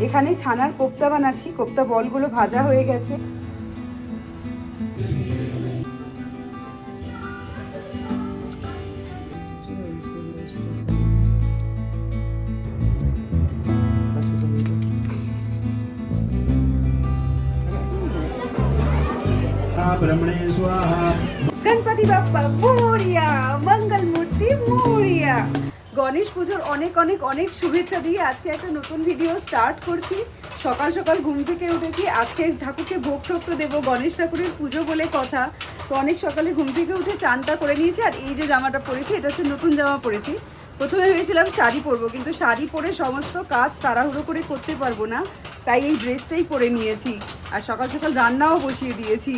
এখানে ছানার কোপ্তা বানাচ্ছি, কোপ্তা বলগুলো ভাজা হয়ে গেছে। গণপতি বাপ্পা মোরিয়া, মঙ্গল মূর্তি মোরিয়া। গণেশ পুজোর অনেক অনেক অনেক শুভেচ্ছা দিয়ে আজকে একটা নতুন ভিডিও স্টার্ট করছি। সকাল সকাল ঘুম থেকে উঠেছি, আজকে ঠাকুরকে ভোগ ঠোক তো দেবো, গণেশ ঠাকুরের পুজো বলে কথা। তো অনেক সকালে ঘুম থেকে উঠে চানটা করে নিয়েছি। আর এই যে জামাটা পরেছি, এটা হচ্ছে নতুন জামা পরেছি। প্রথমে ভেবেছিলাম শাড়ি পরবো, কিন্তু শাড়ি পরে সমস্ত কাজ তাড়াহুড়ো করে করতে পারবো না, তাই এই ড্রেসটাই পরে নিয়েছি। আর সকাল সকাল রান্নাও বসিয়ে দিয়েছি।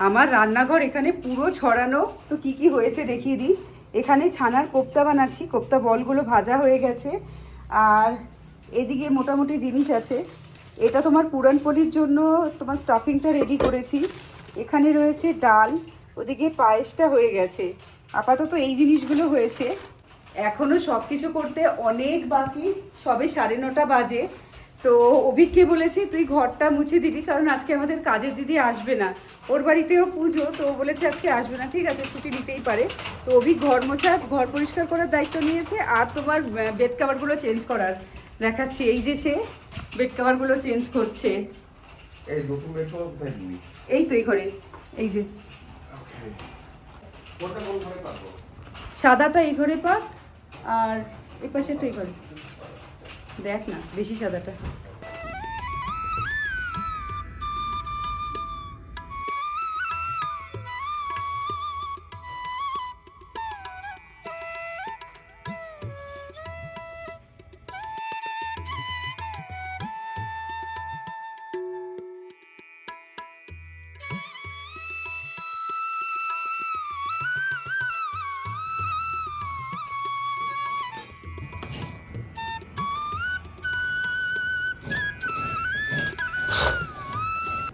আমার রান্নাঘর এখানে পুরো ছড়ানো। তো কি কি হয়েছে দেখিয়ে দিই। এখানে ছানার কোপ্তা বানাচ্ছি, কোপ্তা বলগুলো ভাজা হয়ে গেছে। আর এদিকে মোটামুটি জিনিস আছে। এটা তোমার পুরানপলির জন্য তোমার স্টাফিংটা রেডি করেছি। এখানে রয়েছে ডাল, ওদিকে পায়েসটা হয়ে গেছে। আপাতত এই জিনিসগুলো হয়েছে। এখনও সব কিছু করতে অনেক বাকি, সবে 9:30 বাজে। তো অভিককে বলেছি তুই ঘরটা মুছে দিবি, কারণ আজকে আমাদের কাজের দিদি আসবে না, ওর বাড়িতেও পুজো, তো বলেছে আজকে আসবে না। ঠিক আছে, ছুটি নিতেই পারে। তো অভিক ঘর মোছা, ঘর পরিষ্কার করার দায়িত্ব নিয়েছে। আর তোমার বেড কাভারগুলো চেঞ্জ করার দেখাচ্ছি। এই যে সে বেড কাভারগুলো চেঞ্জ করছে। এই তো এই ঘরে, এই যে সাদাটা এই ঘরে পাক, আর এই পাশেরটা এই ঘরে। দেখ না, বেশি সাদাটা।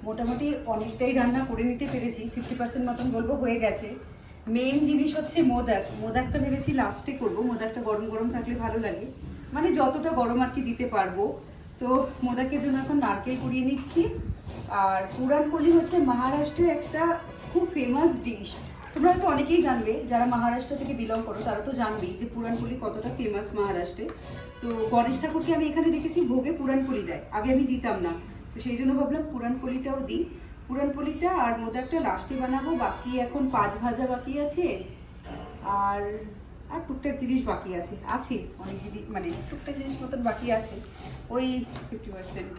মোটামুটি অনেকটাই রান্না করে নিতে পেরেছি, 50% মতন বলবো হয়ে গেছে। মেন জিনিস হচ্ছে মোদক। মোদকটা ভেবেছি লাস্টে করবো, মোদকটা গরম গরম থাকলে ভালো লাগে, মানে যতটা গরম আর কি দিতে পারবো। তো মোদকের জন্য এখন নারকেল কুড়িয়ে নিচ্ছি। আর পুরানপলি হচ্ছে মহারাষ্ট্রের একটা খুব ফেমাস ডিশ। তোমরা হয়তো অনেকেই জানবে, যারা মহারাষ্ট্র থেকে বিলং করো তারা তো জানবেই যে পুরানপলি কতটা ফেমাস মহারাষ্ট্রে। তো গণেশ ঠাকুরকে আমি এখানে দেখেছি ভোগে পুরানপলি দেয়, আগে আমি দিতাম না, তো সেই জন্য ভাবলাম পুরানপলিটাও দিই। পুরানপলিটা আর মোদকটা লাস্টে বানাবো। বাকি এখন 5 ভাজা বাকি আছে, আর আর টুকটাক জিনিস বাকি আছে অনেক জিনিস, মানে টুকটাক জিনিস মতন বাকি আছে, ওই 50%।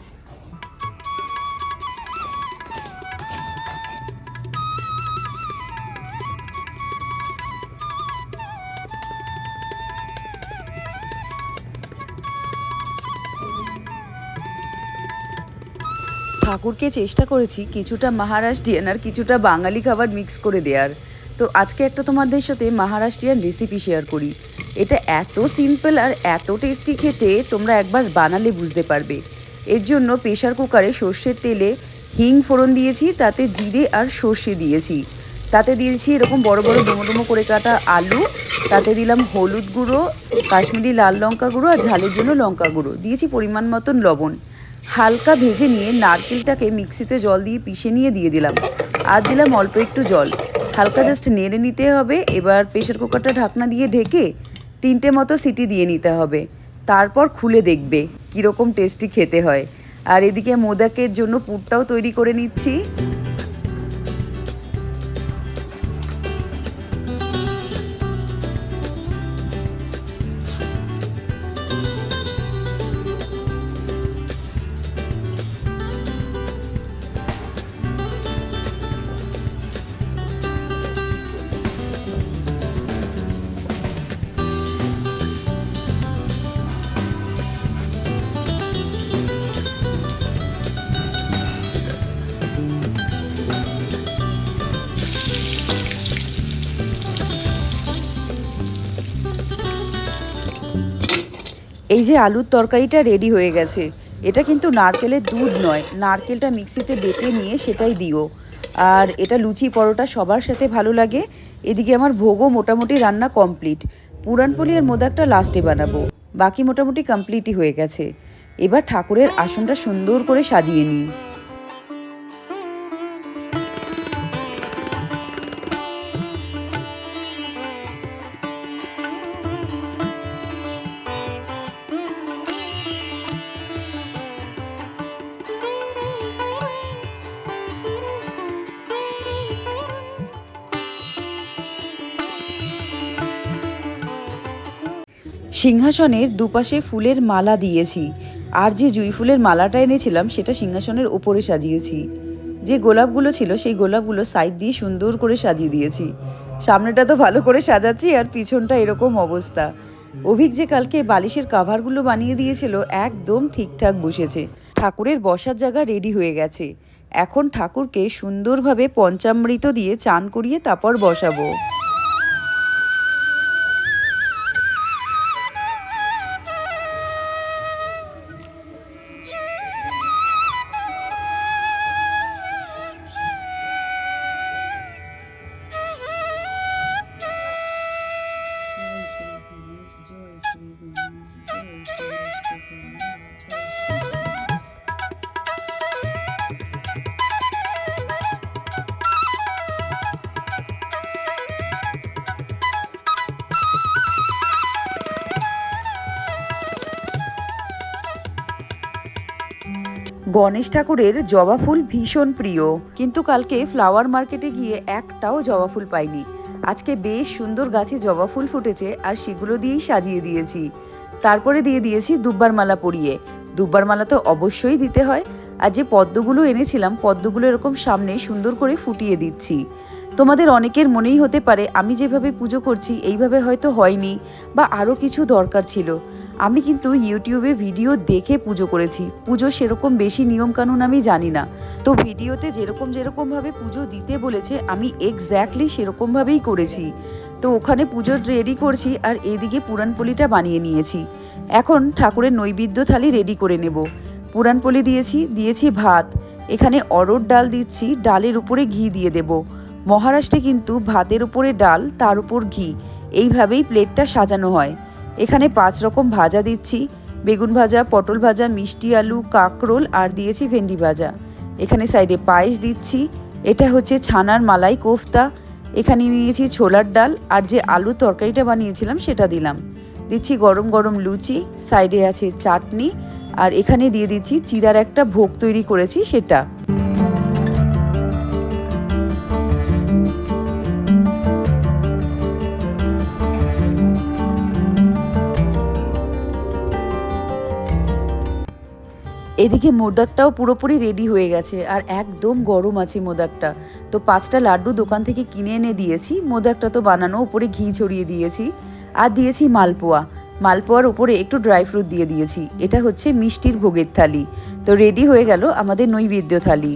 ঠাকুরকে চেষ্টা করেছি কিছুটা মহারাষ্ট্রিয়ান আর কিছুটা বাঙালি খাবার মিক্স করে দেওয়ার। তো আজকে একটা তোমাদের সাথে মহারাষ্ট্রিয়ান রেসিপি শেয়ার করি। এটা এত সিম্পল আর এত টেস্টি খেতে, তোমরা একবার বানালে বুঝতে পারবে। এর জন্য প্রেশার কুকারে সর্ষের তেলে হিং ফোড়ন দিয়েছি, তাতে জিরে আর সর্ষে দিয়েছি, তাতে দিয়েছি এরকম বড় বড় ডুমো ডুমো করে কাটা আলু, তাতে দিলাম হলুদ গুঁড়ো, কাশ্মীরি লাল লঙ্কা গুঁড়ো, আর ঝালের জন্য লঙ্কা গুঁড়ো দিয়েছি, পরিমাণ মতন লবণ। হালকা ভেজে নিয়ে নারকেলটাকে মিক্সিতে জল দিয়ে পিষে নিয়ে দিয়ে দিলাম, আর দিলাম অল্প একটু জল। হালকা জাস্ট নেড়ে নিতে হবে। এবার প্রেশার কুকারটা ঢাকনা দিয়ে ঢেকে 3টে মতো সিটি দিয়ে নিতে হবে। তারপর খুলে দেখবে কীরকম টেস্টি খেতে হয়। আর এদিকে মোদকের জন্য পুরটাও তৈরি করে নিচ্ছি। এই যে আলুর তরকারিটা রেডি হয়ে গেছে। এটা কিন্তু নারকেলের দুধ নয়, নারকেলটা মিক্সিতে বেটে নিয়ে সেটাই দিও। আর এটা লুচি পরোটা সবার সাথে ভালো লাগে। এদিকে আমার ভোগও মোটামুটি রান্না কমপ্লিট। পুরানপোলি আর মোদকটা লাস্টে বানাবো, বাকি মোটামুটি কমপ্লিটই হয়ে গেছে। এবার ঠাকুরের আসনটা সুন্দর করে সাজিয়ে নিই। সিংহাসনের দুপাশে ফুলের মালা দিয়েছি, আর যে জুঁই ফুলের মালাটা এনেছিলাম সেটা সিংহাসনের ওপরে সাজিয়েছি। যে গোলাপগুলো ছিল সেই গোলাপগুলো সাইড দিয়ে সুন্দর করে সাজিয়ে দিয়েছি। সামনেটা তো ভালো করে সাজাচ্ছি, আর পিছনটা এরকম অবস্থা। অভিক যে কালকে বালিশের কাভারগুলো বানিয়ে দিয়েছিল একদম ঠিকঠাক বসেছে। ঠাকুরের বসার জায়গা রেডি হয়ে গেছে। এখন ঠাকুরকে সুন্দরভাবে পঞ্চামৃত দিয়ে চান করিয়ে তারপর বসাবো। গণেশ ঠাকুরের জবা ফুল ভীষণ প্রিয়, কিন্তু কালকে ফ্লাওয়ার মার্কেটে গিয়ে একটাও জবা ফুল পাইনি। আজকে বেশ সুন্দর গাছে জবা ফুল ফুটেছে, আর সেগুলো দিয়েই সাজিয়ে দিয়েছি। তারপরে দিয়ে দিয়েছি দুব্বার মালা পরিয়ে। দুব্বার মালা তো অবশ্যই দিতে হয়। আর যে পদ্মগুলো এনেছিলাম, পদ্মগুলো এরকম সামনে সুন্দর করে ফুটিয়ে দিচ্ছি। তোমাদের অনেকের মনেই হতে পারে আমি যেভাবে পুজো করছি এইভাবে হয়তো হয়নি, বা আরও কিছু দরকার ছিল। আমি কিন্তু ইউটিউবে ভিডিও দেখে পুজো করেছি। পুজো সেরকম বেশি নিয়মকানুন আমি জানি না, তো ভিডিওতে যেরকমভাবে পুজো দিতে বলেছে আমি এক্স্যাক্টলি সেরকমভাবেই করেছি। তো ওখানে পুজোর রেডি করছি, আর এদিকে পুরানপোলিটা বানিয়ে নিয়েছি। এখন ঠাকুরের নৈবেদ্য থালি রেডি করে নেব। পুরানপোলি দিয়েছি ভাত, এখানে অরহর ডাল দিচ্ছি, ডালের উপরে ঘি দিয়ে দেব। মহারাষ্ট্রে কিন্তু ভাতের উপরে ডাল, তার উপর ঘি, এইভাবেই প্লেটটা সাজানো হয়। এখানে 5 রকম ভাজা দিচ্ছি, বেগুন ভাজা, পটল ভাজা, মিষ্টি আলু, কাঁকরোল, আর দিয়েছি ভেন্ডি ভাজা। এখানে সাইডে পায়েস দিচ্ছি, এটা হচ্ছে ছানার মালাই কোফতা। এখানে নিয়েছি ছোলার ডাল, আর যে আলু তরকারিটা বানিয়েছিলাম সেটা দিলাম। দিচ্ছি গরম গরম লুচি, সাইডে আছে চাটনি, আর এখানে দিয়ে দিচ্ছি চিড়ার একটা ভোগ তৈরি করেছি সেটা। এদিকে মোদকটাও পুরোপুরি রেডি হয়ে গেছে, আর একদম গরম আছে মোদকটা। তো 5টা লাড্ডু দোকান থেকে কিনে এনে দিয়েছি। মোদকটা তো বানানো, উপরে ঘি ছড়িয়ে দিয়েছি, আর দিয়েছি মালপোয়া। মালপোয়ার উপরে একটু ড্রাই ফ্রুট দিয়ে দিয়েছি। এটা হচ্ছে মিষ্টির ভোগের থালি। তো রেডি হয়ে গেল আমাদের নৈবেদ্য থালি।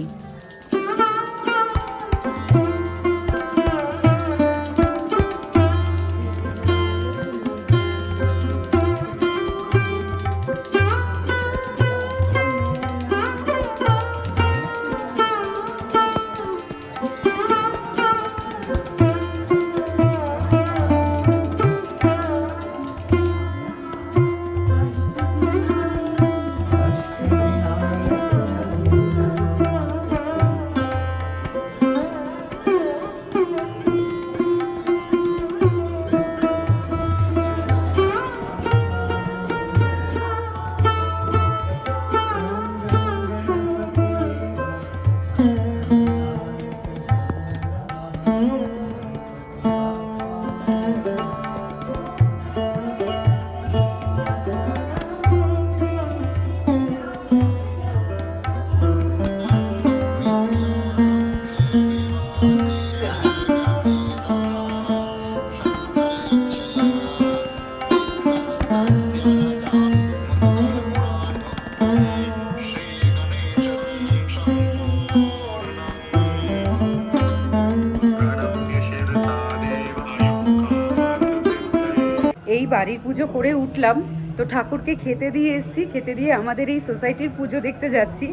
এই বাড়ির পুজো করে উঠলাম, তো ঠাকুরকে খেতে দিয়ে এসেছি। খেতে দিয়ে আমাদের এই সোসাইটির পুজো দেখতে যাচ্ছি।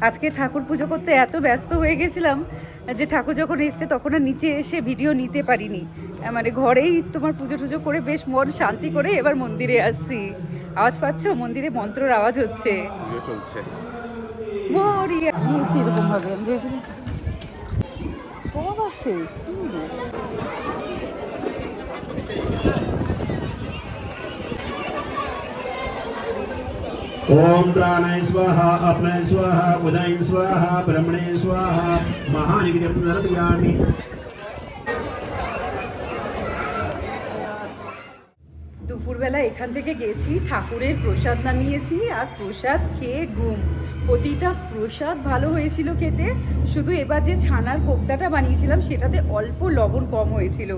আজকে ঠাকুর পুজো করতে এত ব্যস্ত হয়ে গেছিলাম যে ঠাকুর যখন এসছে তখন আর নিচে এসে ভিডিও নিতে পারিনি, মানে ঘরেই তোমার পুজো টুজো করে বেশ মন শান্তি করে এবার মন্দিরে আসছি। আওয়াজ পাচ্ছ? মন্দিরে মন্ত্রর আওয়াজ হচ্ছে, চলছে। মরিয়া এরকম ভাবে আমি ভেবেছিলাম সব আছে। ओम प्राणाय स्वाहा अपनाय स्वाहा उदय स्वाहा ब्रह्मणे स्वाहा महानिग्रहणर्पयामि। দুপুরবেলা এখান থেকে গেছি, ঠাকুরের প্রসাদ নামিয়েছি আর প্রসাদ খেয়ে ঘুম। প্রতিটা প্রসাদ ভালো হয়েছিল খেতে, শুধু এবার যে ছানার কোপ্তাটা বানিয়েছিলাম সেটাতে অল্প লবণ কম হয়েছিল।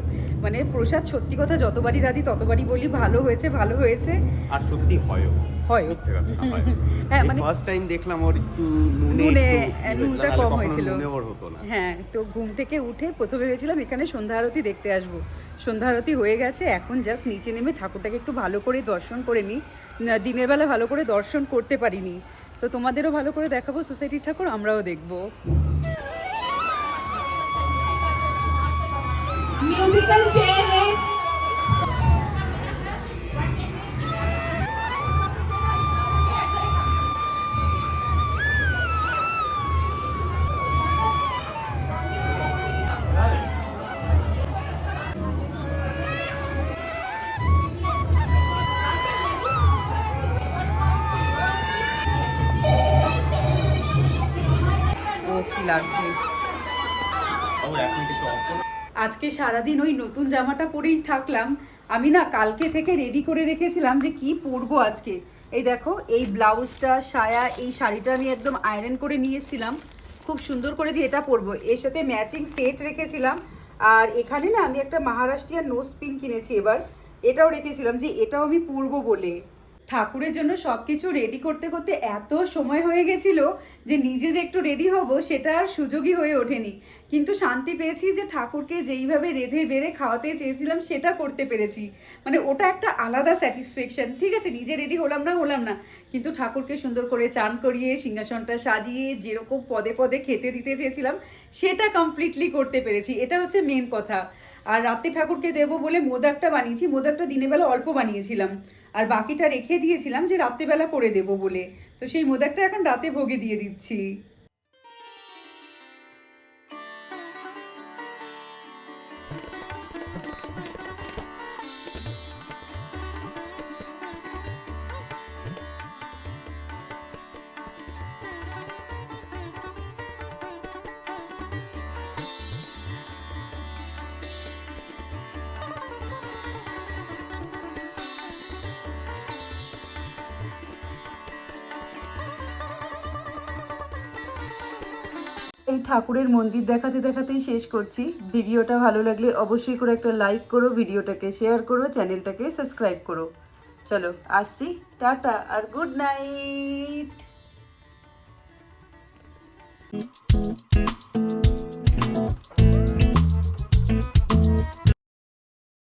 মানে প্রসাদ সত্যি কথা যতবারই রাধি ততবারই বলি ভালো হয়েছে ভালো হয়েছে। আর সত্যি হয় হ্যাঁ, মানে ফার্স্ট টাইম দেখলাম ওর একটু নুনটা কম হয়েছিল। হতো না। হ্যাঁ, তো ঘুম থেকে উঠে প্রথমে ভেবেছিলাম এখানে সন্ধ্যা আরতি দেখতে আসবো। সন্ধ্যা আরতি হয়ে গেছে, এখন জাস্ট নিচে নেমে ঠাকুরটাকে একটু ভালো করে দর্শন করে নিই। দিনের বেলা ভালো করে দর্শন করতে পারিনি, তো তোমাদেরও ভালো করে দেখাবো সোসাইটির ঠাকুর, আমরাও দেখবো। म्यूजिकल चेयर है। লাগছে আজকে সারাদিন ওই নতুন জামাটা পরেই থাকলাম। আমি না কালকে থেকে রেডি করে রেখেছিলাম যে কি পরবো আজকে। এই দেখো, এই ব্লাউজটা, সায়া, এই শাড়িটা আমি একদম আয়রন করে নিয়ে এসেছিলাম, খুব সুন্দর করে যে এটা পরবো। এর সাথে ম্যাচিং সেট রেখেছিলাম। আর এখানে না আমি একটা মহারাষ্ট্রিয়ান নোজ পিন কিনেছি এবার, এটাও রেখেছিলাম যে এটাও আমি পরবো বলে। ঠাকুরের জন্য সব কিছু রেডি করতে করতে এত সময় হয়ে গেছিল যে নিজে যে একটু রেডি হব সেটা আর সুযোগই হয়ে ওঠেনি। কিন্তু শান্তি পেয়েছি যে ঠাকুরকে যেইভাবে রেঁধে বেড়ে খাওয়াতে চেয়েছিলাম সেটা করতে পেরেছি, মানে ওটা একটা আলাদা স্যাটিসফ্যাকশন। ঠিক আছে, নিজে রেডি হলাম না, কিন্তু ঠাকুরকে সুন্দর করে চান করিয়ে সিংহাসনটা সাজিয়ে যেরকম পদে পদে খেতে দিতে চেয়েছিলাম সেটা কমপ্লিটলি করতে পেরেছি, এটা হচ্ছে মেন কথা। আর রাতে ঠাকুরকে দেবো বলে মোদকটা বানিয়েছি, মোদকটা দিনের বেলা অল্প বানিয়েছিলাম আর বাকিটা রেখে দিয়েছিলাম যে রাত্রেবেলা করে দেবো বলে, তো সেই মোদকটা এখন রাতে ভোগে দিয়ে দিচ্ছি। এই ঠাকুরের মন্দির দেখাতে দেখাতেই শেষ করছি। ভিডিওটা ভালো লাগলে অবশ্যই করে একটা লাইক করো, ভিডিওটাকে শেয়ার করো, চ্যানেলটাকে সাবস্ক্রাইব করো। চলো আসছি, টাটা আর গুড নাইট।